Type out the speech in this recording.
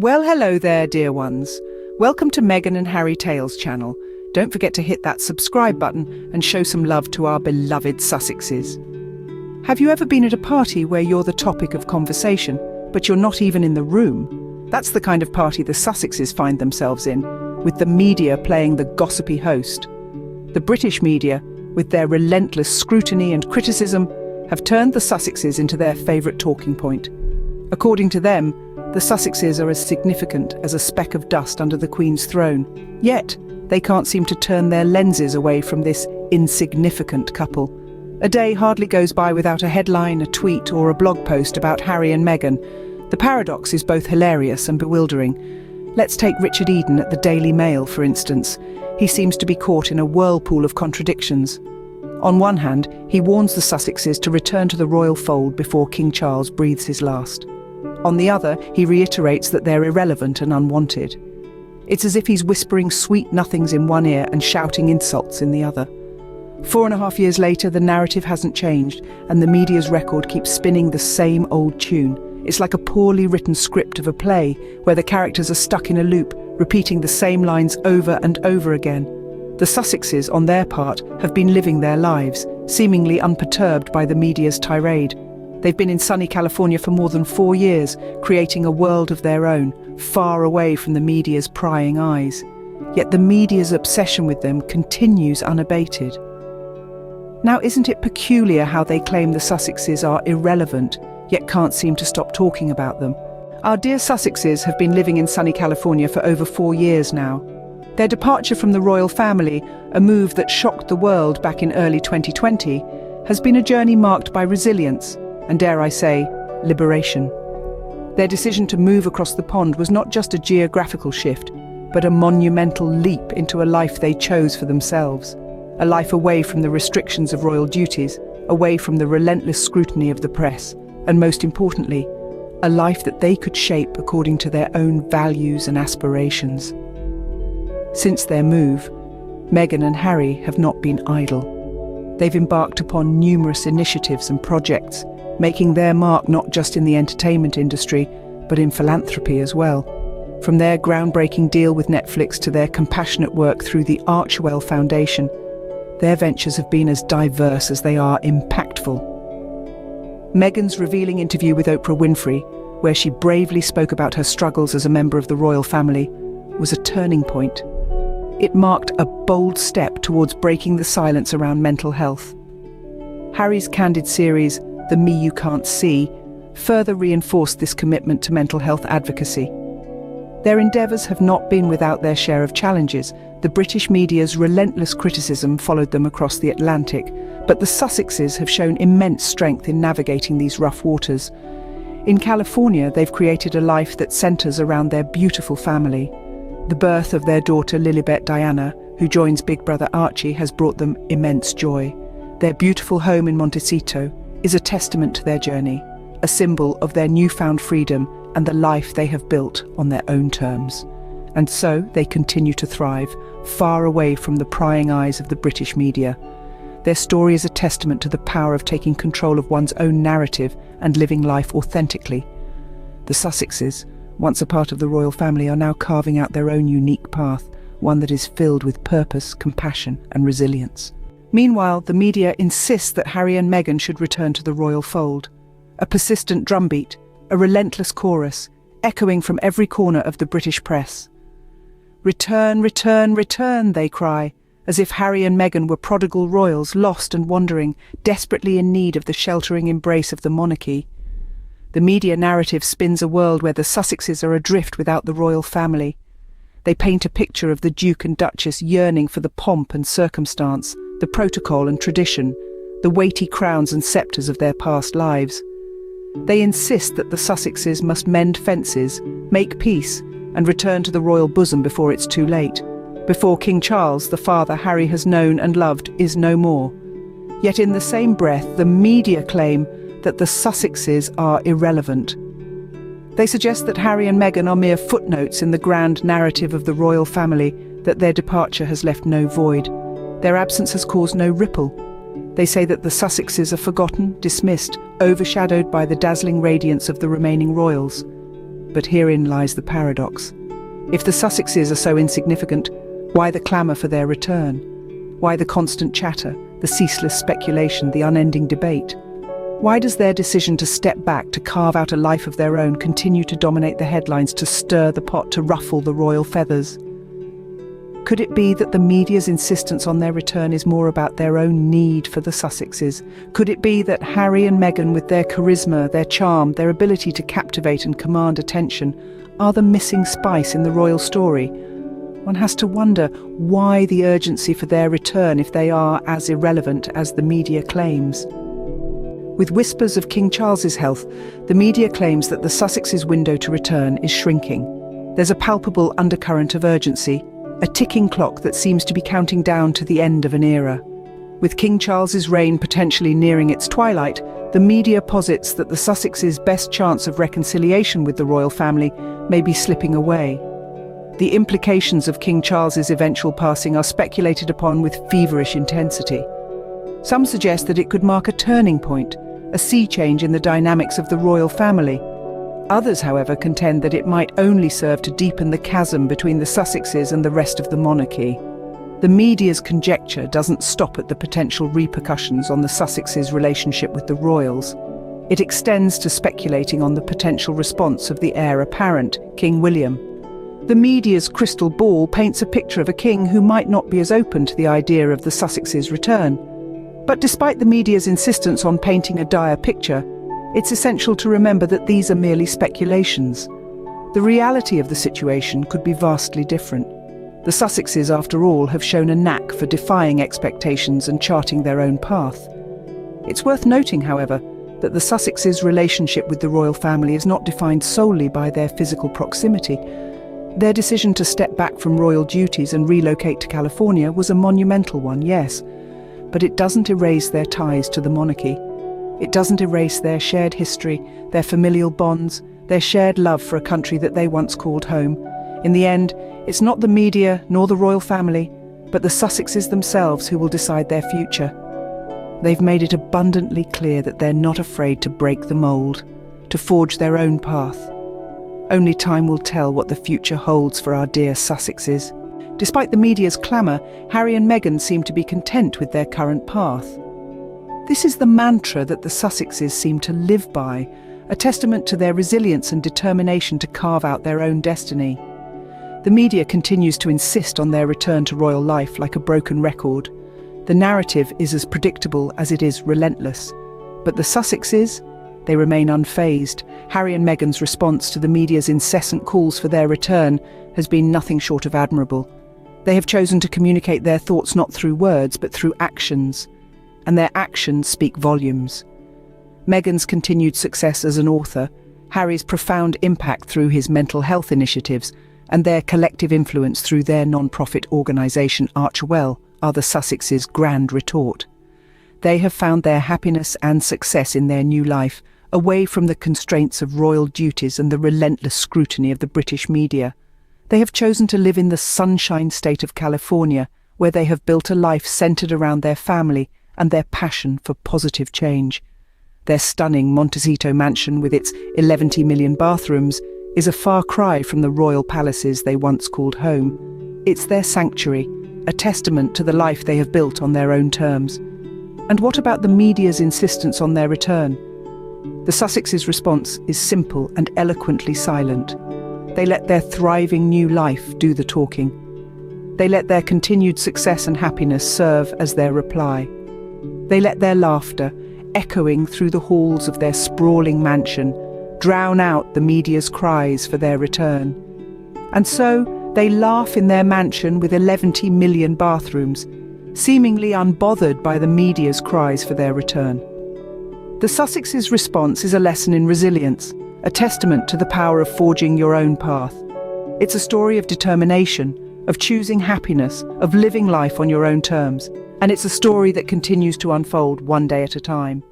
Well, hello there, dear ones. Welcome to Meghan and Harry Tales channel. Don't forget to hit that subscribe button and show some love to our beloved Sussexes. Have you ever been at a party where you're the topic of conversation, but you're not even in the room? That's the kind of party the Sussexes find themselves in, with the media playing the gossipy host. The British media, with their relentless scrutiny and criticism, have turned the Sussexes into their favourite talking point. According to them, the Sussexes are as significant as a speck of dust under the Queen's throne. Yet, they can't seem to turn their lenses away from this insignificant couple. A day hardly goes by without a headline, a tweet, or a blog post about Harry and Meghan. The paradox is both hilarious and bewildering. Let's take Richard Eden at the Daily Mail, for instance. He seems to be caught in a whirlpool of contradictions. On one hand, he warns the Sussexes to return to the royal fold before King Charles breathes his last. On the other, he reiterates that they're irrelevant and unwanted. It's as if he's whispering sweet nothings in one ear and shouting insults in the other. 4.5 years later, the narrative hasn't changed, and the media's record keeps spinning the same old tune. It's like a poorly written script of a play, where the characters are stuck in a loop, repeating the same lines over and over again. The Sussexes, on their part, have been living their lives, seemingly unperturbed by the media's tirade. They've been in sunny California for more than 4 years, creating a world of their own, far away from the media's prying eyes. Yet the media's obsession with them continues unabated. Now, isn't it peculiar how they claim the Sussexes are irrelevant, yet can't seem to stop talking about them? Our dear Sussexes have been living in sunny California for over 4 years now. Their departure from the royal family, a move that shocked the world back in early 2020, has been a journey marked by resilience, and dare I say, liberation. Their decision to move across the pond was not just a geographical shift, but a monumental leap into a life they chose for themselves. A life away from the restrictions of royal duties, away from the relentless scrutiny of the press, and most importantly, a life that they could shape according to their own values and aspirations. Since their move, Meghan and Harry have not been idle. They've embarked upon numerous initiatives and projects, making their mark not just in the entertainment industry, but in philanthropy as well. From their groundbreaking deal with Netflix to their compassionate work through the Archewell Foundation, their ventures have been as diverse as they are impactful. Meghan's revealing interview with Oprah Winfrey, where she bravely spoke about her struggles as a member of the royal family, was a turning point. It marked a bold step towards breaking the silence around mental health. Harry's candid series, The Me You Can't See, further reinforced this commitment to mental health advocacy. Their endeavours have not been without their share of challenges. The British media's relentless criticism followed them across the Atlantic, but the Sussexes have shown immense strength in navigating these rough waters. In California, they've created a life that centres around their beautiful family. The birth of their daughter Lilibet Diana, who joins Big Brother Archie, has brought them immense joy. Their beautiful home in Montecito is a testament to their journey, a symbol of their newfound freedom and the life they have built on their own terms. And so they continue to thrive, far away from the prying eyes of the British media. Their story is a testament to the power of taking control of one's own narrative and living life authentically. The Sussexes, once a part of the royal family, are now carving out their own unique path, one that is filled with purpose, compassion, and resilience. Meanwhile, the media insists that Harry and Meghan should return to the royal fold. A persistent drumbeat, a relentless chorus, echoing from every corner of the British press. "Return, return, return," they cry, as if Harry and Meghan were prodigal royals lost and wandering, desperately in need of the sheltering embrace of the monarchy. The media narrative spins a world where the Sussexes are adrift without the royal family. They paint a picture of the Duke and Duchess yearning for the pomp and circumstance, the protocol and tradition, the weighty crowns and sceptres of their past lives. They insist that the Sussexes must mend fences, make peace, and return to the royal bosom before it's too late, before King Charles, the father Harry has known and loved, is no more. Yet in the same breath, the media claim that the Sussexes are irrelevant. They suggest that Harry and Meghan are mere footnotes in the grand narrative of the royal family, that their departure has left no void. Their absence has caused no ripple. They say that the Sussexes are forgotten, dismissed, overshadowed by the dazzling radiance of the remaining royals. But herein lies the paradox. If the Sussexes are so insignificant, why the clamour for their return? Why the constant chatter, the ceaseless speculation, the unending debate? Why does their decision to step back, to carve out a life of their own, continue to dominate the headlines, to stir the pot, to ruffle the royal feathers? Could it be that the media's insistence on their return is more about their own need for the Sussexes? Could it be that Harry and Meghan, with their charisma, their charm, their ability to captivate and command attention, are the missing spice in the royal story? One has to wonder why the urgency for their return if they are as irrelevant as the media claims. With whispers of King Charles's health, the media claims that the Sussexes' window to return is shrinking. There's a palpable undercurrent of urgency, a ticking clock that seems to be counting down to the end of an era. With King Charles's reign potentially nearing its twilight, the media posits that the Sussexes' best chance of reconciliation with the royal family may be slipping away. The implications of King Charles's eventual passing are speculated upon with feverish intensity. Some suggest that it could mark a turning point, a sea change in the dynamics of the royal family. Others, however, contend that it might only serve to deepen the chasm between the Sussexes and the rest of the monarchy. The media's conjecture doesn't stop at the potential repercussions on the Sussexes' relationship with the royals. It extends to speculating on the potential response of the heir apparent, King William. The media's crystal ball paints a picture of a king who might not be as open to the idea of the Sussexes' return. But despite the media's insistence on painting a dire picture, it's essential to remember that these are merely speculations. The reality of the situation could be vastly different. The Sussexes, after all, have shown a knack for defying expectations and charting their own path. It's worth noting, however, that the Sussexes' relationship with the royal family is not defined solely by their physical proximity. Their decision to step back from royal duties and relocate to California was a monumental one, yes, but it doesn't erase their ties to the monarchy. It doesn't erase their shared history, their familial bonds, their shared love for a country that they once called home. In the end, it's not the media nor the royal family, but the Sussexes themselves who will decide their future. They've made it abundantly clear that they're not afraid to break the mould, to forge their own path. Only time will tell what the future holds for our dear Sussexes. Despite the media's clamour, Harry and Meghan seem to be content with their current path. This is the mantra that the Sussexes seem to live by, a testament to their resilience and determination to carve out their own destiny. The media continues to insist on their return to royal life like a broken record. The narrative is as predictable as it is relentless. But the Sussexes, they remain unfazed. Harry and Meghan's response to the media's incessant calls for their return has been nothing short of admirable. They have chosen to communicate their thoughts not through words, but through actions. And their actions speak volumes. Meghan's continued success as an author, Harry's profound impact through his mental health initiatives, and their collective influence through their non-profit organisation Archewell are the Sussexes' grand retort. They have found their happiness and success in their new life, away from the constraints of royal duties and the relentless scrutiny of the British media. They have chosen to live in the sunshine state of California, where they have built a life centred around their family and their passion for positive change. Their stunning Montecito mansion with its 11 million bathrooms is a far cry from the royal palaces they once called home. It's their sanctuary, a testament to the life they have built on their own terms. And what about the media's insistence on their return? The Sussexes' response is simple and eloquently silent. They let their thriving new life do the talking. They let their continued success and happiness serve as their reply. They let their laughter, echoing through the halls of their sprawling mansion, drown out the media's cries for their return. And so they laugh in their mansion with 11 million bathrooms, seemingly unbothered by the media's cries for their return. The Sussexes' response is a lesson in resilience, a testament to the power of forging your own path. It's a story of determination, of choosing happiness, of living life on your own terms. And it's a story that continues to unfold one day at a time.